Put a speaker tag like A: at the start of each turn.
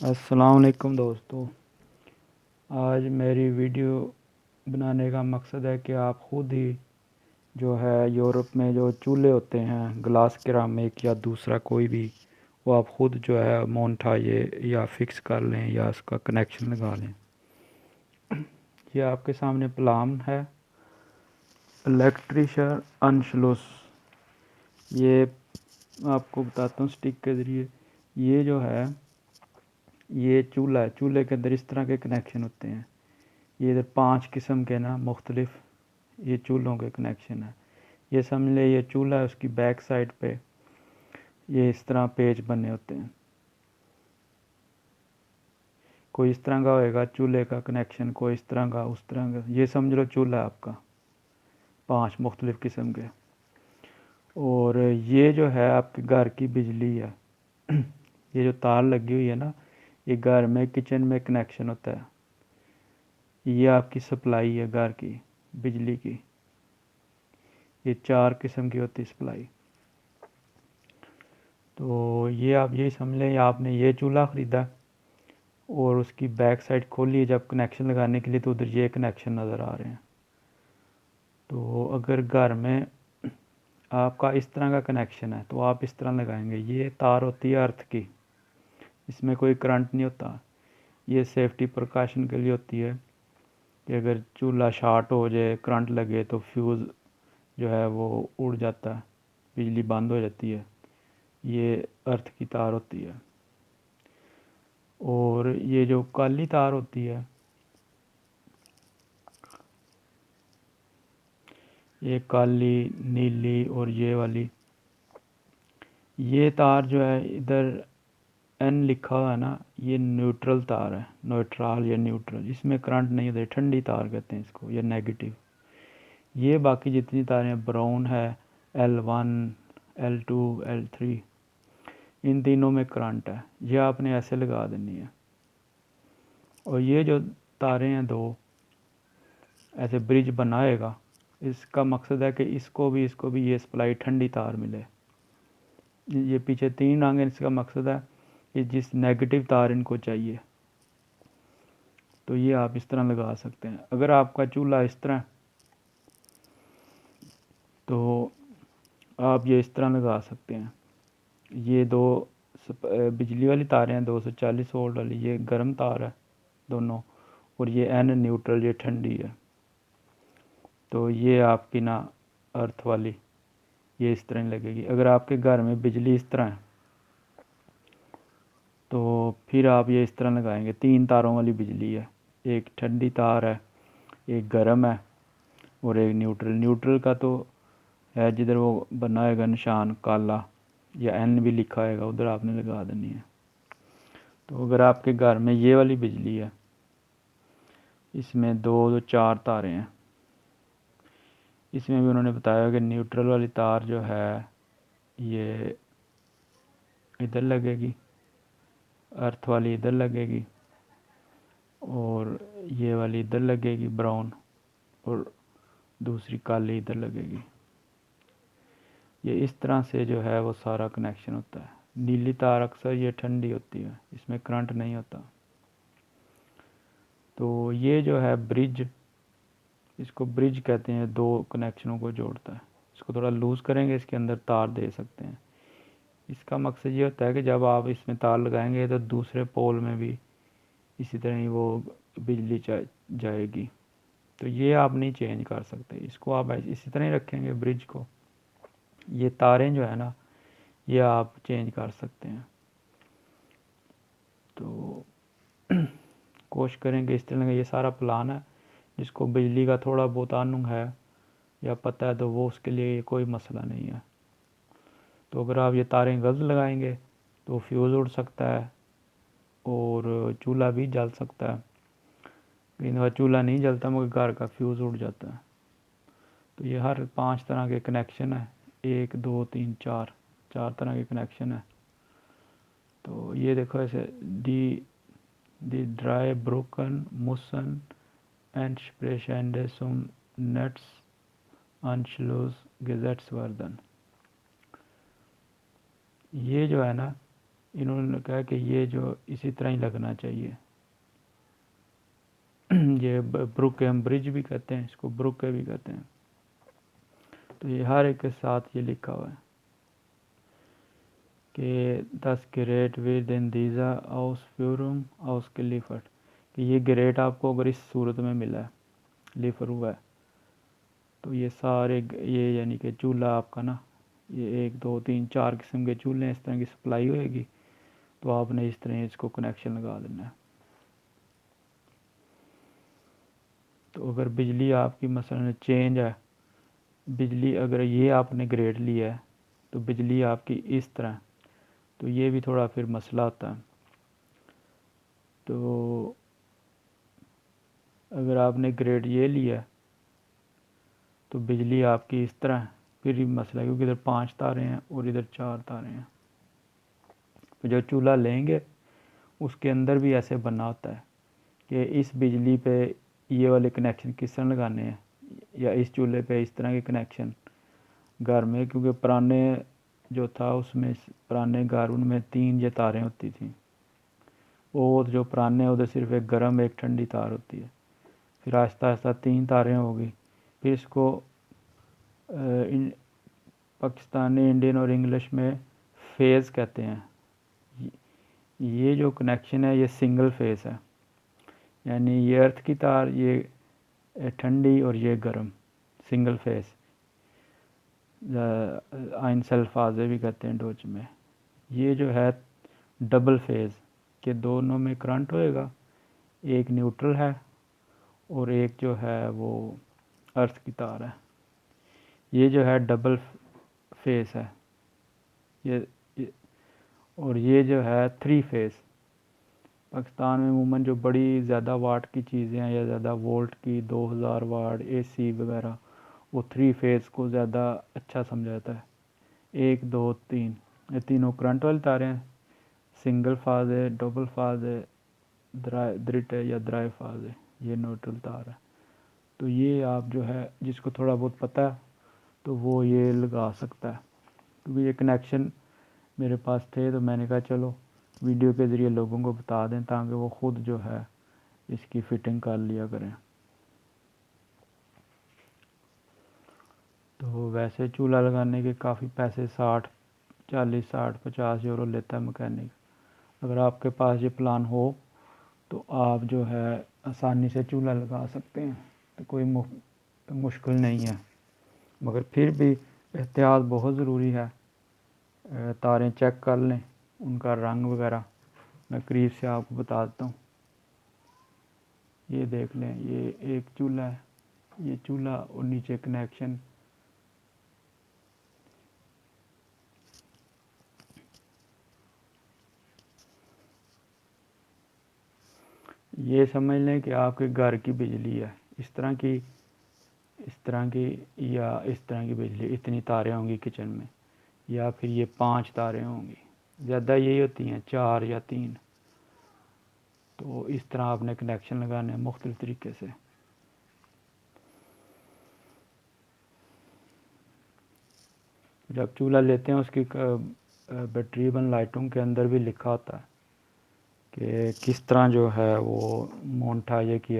A: अस्सलाम वालेकुम दोस्तों। आज मेरी वीडियो बनाने का मकसद है कि आप ख़ुद ही जो है यूरोप में जो चूल्हे होते हैं ग्लास केरामिक या दूसरा कोई भी, वो आप ख़ुद जो है मोंटाइए या फिक्स कर लें या उसका कनेक्शन लगा लें। ये आपके सामने प्लान है इलेक्ट्रिशियन अनशलुस। ये आपको बताता हूँ स्टिक के ज़रिए। ये जो है ये चूल्हा है। चूल्हे के अंदर इस तरह के कनेक्शन होते हैं। ये इधर 5 किस्म के ना मुख्तलिफ ये चूल्हों के कनेक्शन है। ये समझ ले ये चूल्हा है, उसकी बैक साइड पे ये इस तरह पेज बने होते हैं। कोई इस तरह का होएगा चूल्हे का कनेक्शन, कोई इस तरह का, उस तरह का। ये समझ लो चूल्हा है आपका 5 मुख्तलिफ किस्म के। और ये जो है आपके घर की बिजली है। ये जो तार लगी हुई है ना, ये घर में किचन में कनेक्शन होता है। ये आपकी सप्लाई है घर की बिजली की। ये 4 किस्म की होती है सप्लाई। तो ये आप यही समझ लें, आपने ये चूल्हा ख़रीदा और उसकी बैक साइड खोली जब कनेक्शन लगाने के लिए, तो उधर ये कनेक्शन नज़र आ रहे हैं। तो अगर घर में आपका इस तरह का कनेक्शन है तो आप इस तरह लगाएंगे। ये तार होती है अर्थ की, इसमें कोई करंट नहीं होता। ये सेफ्टी प्रिकॉशन के लिए होती है कि अगर चूल्हा शॉर्ट हो जाए, करंट लगे तो फ्यूज़ जो है वो उड़ जाता है, बिजली बंद हो जाती है। ये अर्थ की तार होती है। और ये जो काली तार होती है, ये काली, नीली और ये वाली, ये तार जो है इधर एन लिखा हुआ है ना, ये न्यूट्रल तार है। न्यूट्रल या न्यूट्रल, इसमें करंट नहीं होता, ठंडी तार कहते हैं इसको, या नेगेटिव। ये बाकी जितनी तारें ब्राउन है, L1, L2, L3, इन तीनों में करंट है। ये आपने ऐसे लगा देनी है। और ये जो तारें हैं दो, ऐसे ब्रिज बनाएगा। इसका मकसद है कि इसको भी ये सप्लाई ठंडी तार मिले। ये पीछे 3 आंगे, इसका मकसद है कि जिस नेगेटिव तार इनको चाहिए, तो ये आप इस तरह लगा सकते हैं। अगर आपका चूल्हा इस तरह, तो आप ये इस तरह लगा सकते हैं। ये दो बिजली वाली तारें हैं, 240 वोल्ट वाली, ये गर्म तार है दोनों। और ये एन न्यूट्रल, ये ठंडी है। तो ये आपकी ना अर्थ वाली ये इस तरह लगेगी। अगर आपके घर में बिजली इस तरह है तो फिर आप ये इस तरह लगाएंगे। 3 तारों वाली बिजली है, एक ठंडी तार है, एक गर्म है और एक न्यूट्रल। न्यूट्रल का तो है जिधर वो बना होगा निशान काला या एन भी लिखा होगा, उधर आपने लगा देनी है। तो अगर आपके घर में ये वाली बिजली है, इसमें 4 तारें हैं। इसमें भी उन्होंने बताया कि न्यूट्रल वाली तार जो है ये इधर लगेगी, अर्थ वाली इधर लगेगी और ये वाली इधर लगेगी ब्राउन, और दूसरी काली इधर लगेगी। ये इस तरह से जो है वो सारा कनेक्शन होता है। नीली तार अक्सर ये ठंडी होती है, इसमें करंट नहीं होता। तो ये जो है ब्रिज, इसको ब्रिज कहते हैं, 2 कनेक्शनों को जोड़ता है। इसको थोड़ा लूज़ करेंगे, इसके अंदर तार दे सकते हैं। इसका मकसद ये होता है कि जब आप इसमें तार लगाएंगे तो दूसरे पोल में भी इसी तरह ही वो बिजली जाएगी। तो ये आप नहीं चेंज कर सकते, इसको आप इसी तरह ही रखेंगे ब्रिज को। ये तारें जो है ना, ये आप चेंज कर सकते हैं। तो कोशिश करेंगे इस तरह का। ये सारा प्लान है। जिसको बिजली का थोड़ा बहुत आनुंग है या पता है तो वो, उसके लिए ये कोई मसला नहीं है। तो अगर आप ये तारें गलत लगाएंगे तो फ्यूज़ उड़ सकता है और चूल्हा भी जल सकता है। लेकिन वह चूल्हा नहीं जलता मगर घर का फ्यूज़ उड़ जाता है। तो ये हर 5 तरह के कनेक्शन है, 1 2 3 4, 4 तरह के कनेक्शन है। तो ये देखो ऐसे दी ड्राई ब्रोकन मुसन and स्प्रेशेंडे sum nets अनशलूस gadgets Vardhan. ये जो है ना, इन्होंने कहा कि ये जो इसी तरह ही लगना चाहिए। ये ब्रुक हम ब्रिज भी कहते हैं, इसको ब्रुक भी कहते हैं। तो ये हर एक के साथ ये लिखा हुआ है कि 10 ग्रेट विद इन दीजा आउस फ्यूरम आउस के लिफट, कि ये ग्रेट आपको अगर इस सूरत में मिला है, लिफर हुआ है, तो ये सारे ये यानी कि चूल्हा आपका ना, ये 1 2 3 4 किस्म के चूल्हे इस तरह की सप्लाई होएगी, तो आपने इस तरह इसको कनेक्शन लगा देना है। तो अगर बिजली आपकी मसलन चेंज है, बिजली अगर ये आपने ग्रेड लिया है तो बिजली आपकी इस तरह, तो ये भी थोड़ा फिर मसला होता है। तो अगर आपने ग्रेड ये लिया है तो बिजली आपकी इस तरह है, फिर भी मसला है, क्योंकि इधर 5 तारे हैं और इधर 4 तारे हैं। तो जो चूल्हा लेंगे उसके अंदर भी ऐसे बना होता है कि इस बिजली पे ये वाले कनेक्शन किस तरह लगाने हैं, या इस चूल्हे पे इस तरह के कनेक्शन घर में, क्योंकि पुराने जो था उसमें पुराने घर उनमें 3 ये तारें होती थी। वो जो पुराने उधर सिर्फ एक गर्म एक ठंडी तार होती है, फिर आहिस्ता आहिस्ता 3 तारें हो गई। फिर इसको पाकिस्तानी, इंडियन और इंग्लिश में फेज़ कहते हैं। ये जो कनेक्शन है ये सिंगल फेज़ है, यानी ये अर्थ की तार, ये ठंडी और ये गर्म, सिंगल फेज़। आइन सल्फाजे भी कहते हैं डोच में। ये जो है डबल फेज़ के दोनों में करंट होएगा, एक न्यूट्रल है और एक जो है वो अर्थ की तार है। ये जो है डबल फेस है ये और ये जो है 3 फेस। पाकिस्तान में अमूमन जो बड़ी ज़्यादा वाट की चीज़ें हैं या ज़्यादा वोल्ट की 2000 वाट एसी वगैरह, वो 3 फेस को ज़्यादा अच्छा समझा जाता है। 1 2 3 ये तीनों करंट वाली तारें हैं। सिंगल फाज है, डबल फाज है, द्रिट है या द्राई फाज है, ये न्यूट्रल तार है। तो ये आप जो है जिसको थोड़ा बहुत पता है तो वो ये लगा सकता है, क्योंकि ये कनेक्शन मेरे पास थे तो मैंने कहा चलो वीडियो के ज़रिए लोगों को बता दें ताकि वो ख़ुद जो है इसकी फ़िटिंग कर लिया करें। तो वैसे चूल्हा लगाने के काफ़ी पैसे 50 यूरो लेता है मैकेनिक। अगर आपके पास ये प्लान हो तो आप जो है आसानी से चूल्हा लगा सकते हैं, तो कोई मुश्किल नहीं है। मगर फिर भी एहतियात बहुत ज़रूरी है। तारें चेक कर लें, उनका रंग वगैरह मैं करीब से आपको बता देता हूँ। ये देख लें, ये एक चूल्हा है, ये चूल्हा और नीचे कनेक्शन। ये समझ लें कि आपके घर की बिजली है, इस तरह की या इस तरह की बिजली, इतनी तारें होंगी किचन में, या फिर ये 5 तारें होंगी, ज़्यादा यही होती हैं 4 या 3। तो इस तरह आपने कनेक्शन लगाने हैं मुख्तलिफ़ तरीके से। जब चूल्हा लेते हैं उसकी बैटरीबंद लाइटों के अंदर भी लिखा होता है कि किस तरह जो है वो मोन्टा ये किया